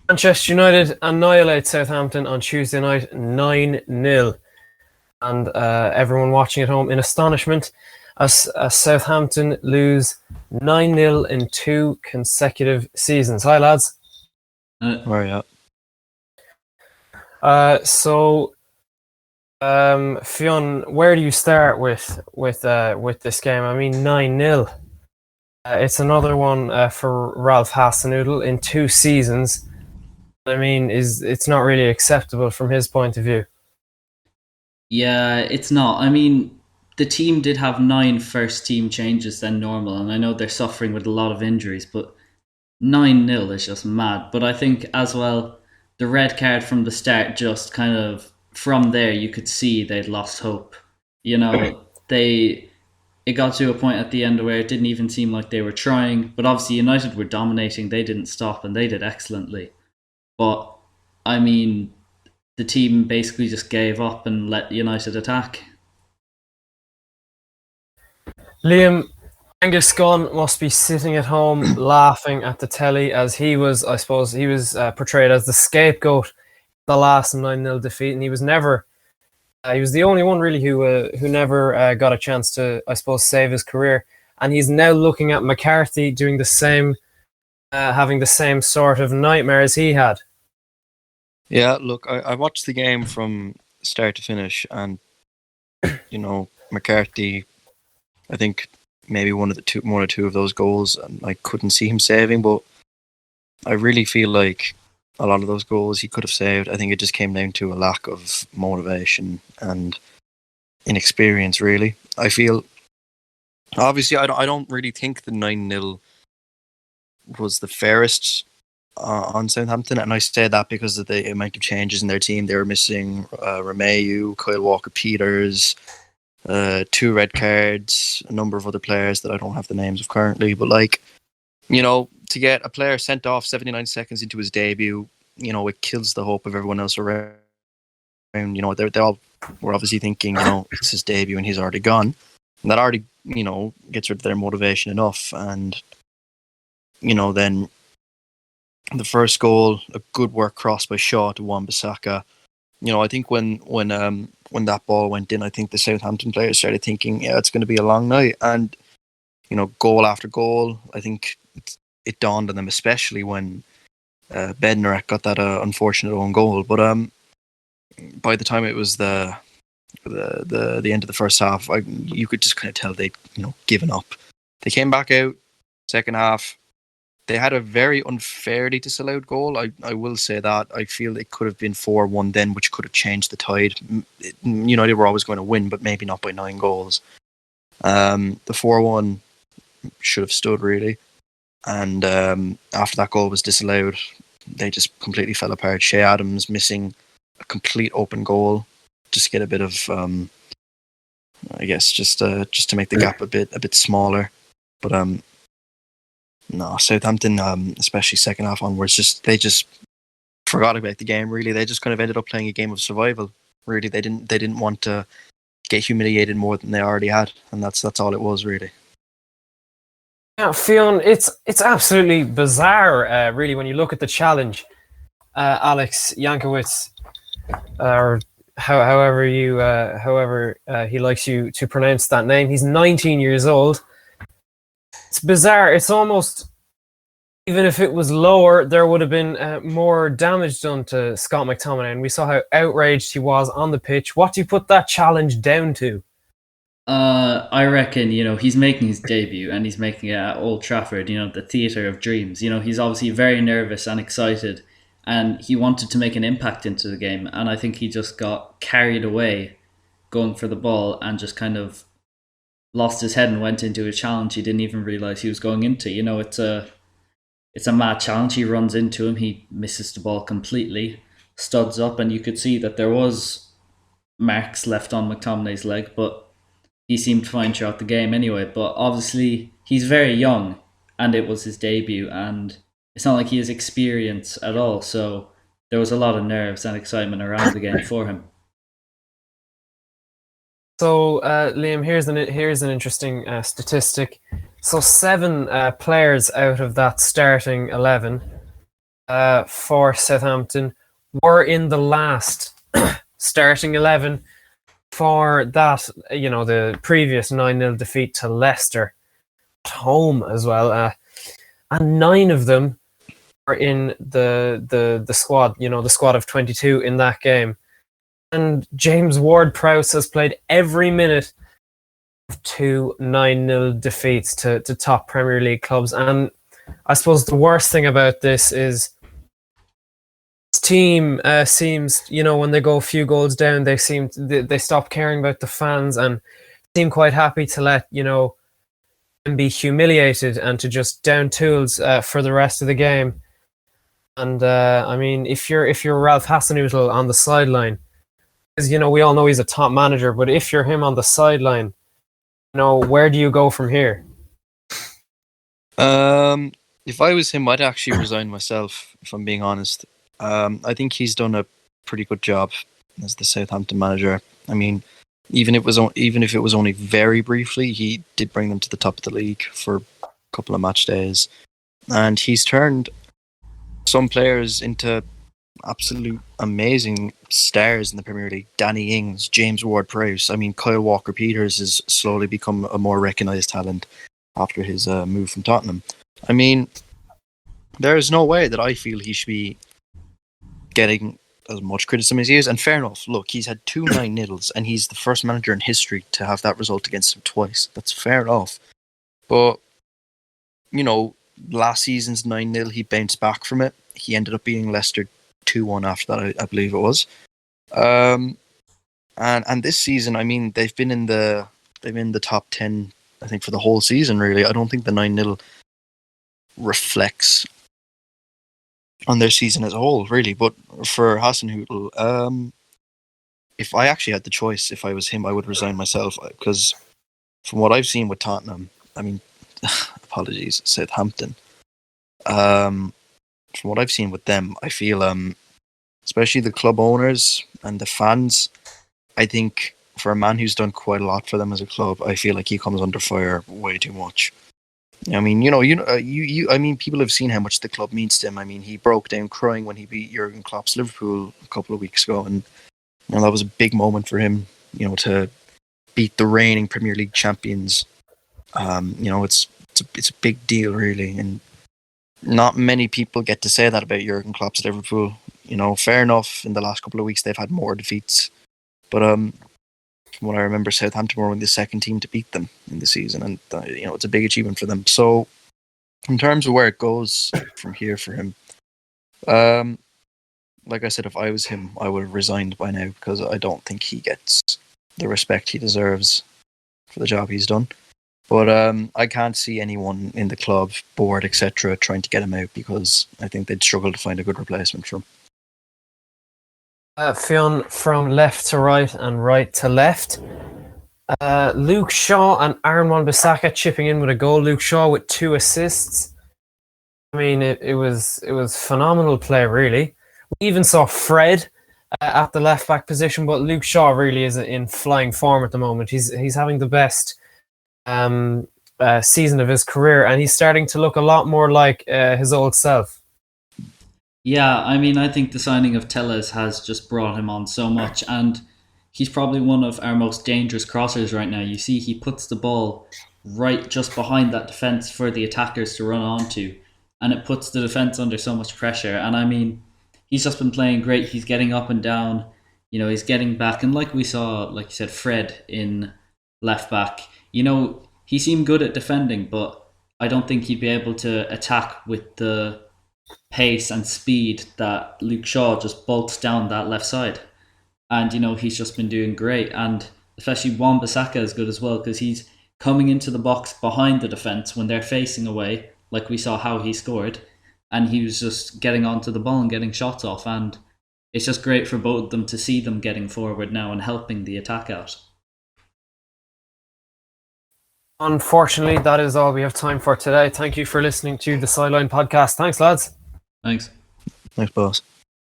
Manchester United annihilate Southampton on Tuesday night 9-0. And everyone watching at home in astonishment as Southampton lose 9-0 in 2 consecutive seasons. Hi, lads. Where are you at? Fionn, where do you start with this game? I mean, 9-0. It's another one for Ralph Hasenhüttl in 2 seasons. I mean, it's not really acceptable from his point of view. Yeah, it's not. I mean, the team did have 9 first team changes than normal, and I know they're suffering with a lot of injuries, but 9-0 is just mad. But I think as well, the red card from the start just kind of, from there, you could see they'd lost hope. You know, it got to a point at the end where it didn't even seem like they were trying, but obviously United were dominating, they didn't stop, and they did excellently. But, I mean, the team basically just gave up and let United attack. Liam, Angus Gunn must be sitting at home laughing at the telly as he was portrayed as the scapegoat the last 9-0 defeat, and he was never. He was the only one really who never got a chance to, I suppose, save his career, and he's now looking at McCarthy doing the same, having the same sort of nightmares he had. Yeah, look, I watched the game from start to finish, and McCarthy, I think maybe one or two of those goals, and I couldn't see him saving, but I really feel like a lot of those goals he could have saved. I think it just came down to a lack of motivation and inexperience, really. I feel, obviously, I don't really think the 9-0 was the fairest on Southampton, and I say that because of the amount of changes in their team. They were missing Romeu, Kyle Walker-Peters, 2 red cards, a number of other players that I don't have the names of currently, but to get a player sent off 79 seconds into his debut, it kills the hope of everyone else around. They all were obviously thinking, it's his debut and he's already gone. And that already, gets rid of their motivation enough. And, then the first goal, a good work cross by Shaw to Wan-Bissaka. I think when that ball went in, I think the Southampton players started thinking, yeah, it's going to be a long night. And, goal after goal, I think it dawned on them, especially when Bednarek got that unfortunate own goal. But by the time it was the end of the first half, you could just kind of tell they'd given up. They came back out second half. They had a very unfairly disallowed goal. I will say that. I feel it could have been 4-1 then, which could have changed the tide. United were always going to win, but maybe not by 9 goals. The 4-1 should have stood, really. And after that goal was disallowed, they just completely fell apart. Shea Adams missing a complete open goal just to get a bit of, I guess, just to make the gap a bit smaller. But no, Southampton, especially second half onwards, they just forgot about the game. Really, they just kind of ended up playing a game of survival. Really, they didn't want to get humiliated more than they already had, and that's all it was, really. Yeah, Fionn, it's absolutely bizarre, really, when you look at the challenge. Alex Jankowicz, or however he likes you to pronounce that name. He's 19 years old. It's bizarre. It's almost, even if it was lower, there would have been more damage done to Scott McTominay, and we saw how outraged he was on the pitch. What do you put that challenge down to? I reckon, he's making his debut and he's making it at Old Trafford, the theatre of dreams. He's obviously very nervous and excited, and he wanted to make an impact into the game. And I think he just got carried away going for the ball and just kind of lost his head and went into a challenge he didn't even realise he was going into. It's a mad challenge. He runs into him, he misses the ball completely, studs up, and you could see that there was marks left on McTominay's leg, but he seemed fine throughout the game anyway. But obviously, he's very young, and it was his debut, and it's not like he has experience at all. So there was a lot of nerves and excitement around the game for him. So, Liam, here's an interesting statistic. So 7 players out of that starting 11 for Southampton were in the last starting 11 for that, the previous 9-0 defeat to Leicester at home as well. And 9 of them were in the squad, the squad of 22 in that game. And James Ward-Prowse has played every minute of 2 9-0 defeats to top Premier League clubs. And I suppose the worst thing about this is this team seems, when they go a few goals down, they stop caring about the fans and seem quite happy to let, them be humiliated and to just down tools for the rest of the game. And if you're Ralph Hasenhüttl on the sideline, because we all know he's a top manager, but if you're him on the sideline, where do you go from here? If I was him, I'd actually resign myself, if I'm being honest. I think he's done a pretty good job as the Southampton manager. I mean, even if it was only very briefly, he did bring them to the top of the league for a couple of match days, and he's turned some players into absolute amazing stars in the Premier League. Danny Ings, James Ward-Prowse. I mean, Kyle Walker-Peters has slowly become a more recognised talent after his move from Tottenham. I mean, there is no way that I feel he should be getting as much criticism as he is. And fair enough, look, he's had 2 9-0s and he's the first manager in history to have that result against him twice. That's fair enough. But, last season's 9-0, he bounced back from it. He ended up beating Leicester 2-1 after that, I believe it was. And this season, I mean, they've been in the top 10, I think, for the whole season, really. I don't think the 9-0 reflects on their season as a whole, really. But for Hasenhüttl, if I actually had the choice, if I was him, I would resign myself, because from what I've seen with Tottenham, I mean, apologies, Southampton. From what I've seen with them, I feel, especially the club owners and the fans, I think for a man who's done quite a lot for them as a club, I feel like he comes under fire way too much. I mean, I mean, people have seen how much the club means to him. I mean, he broke down crying when he beat Jurgen Klopp's Liverpool a couple of weeks ago, and that was a big moment for him. To beat the reigning Premier League champions. It's a big deal, really, and not many people get to say that about Jurgen Klopp's Liverpool. Fair enough. In the last couple of weeks, they've had more defeats, but from what I remember, Southampton were the second team to beat them in the season, and it's a big achievement for them. So, in terms of where it goes from here for him, like I said, if I was him, I would have resigned by now, because I don't think he gets the respect he deserves for the job he's done. But I can't see anyone in the club, board, etc., trying to get him out, because I think they'd struggle to find a good replacement for him. Fionn, from left to right and right to left. Luke Shaw and Aaron Wan-Bissaka chipping in with a goal. Luke Shaw with 2 assists. I mean, it was phenomenal play, really. We even saw Fred at the left back position, but Luke Shaw really is in flying form at the moment. He's having the best season of his career, and he's starting to look a lot more like his old self. Yeah, I mean, I think the signing of Telles has just brought him on so much, and he's probably one of our most dangerous crossers right now. You see, he puts the ball right just behind that defence for the attackers to run onto, and it puts the defence under so much pressure. And I mean, he's just been playing great. He's getting up and down, he's getting back, and like we saw, like you said, Fred in left back, he seemed good at defending, but I don't think he'd be able to attack with the pace and speed that Luke Shaw just bolts down that left side. And he's just been doing great, and especially Wan-Bissaka is good as well, because he's coming into the box behind the defence when they're facing away, like we saw how he scored, and he was just getting onto the ball and getting shots off, and it's just great for both of them to see them getting forward now and helping the attack out. Unfortunately, that is all we have time for today. Thank you for listening to the Sideline podcast. Thanks, lads. Thanks. Thanks, boss.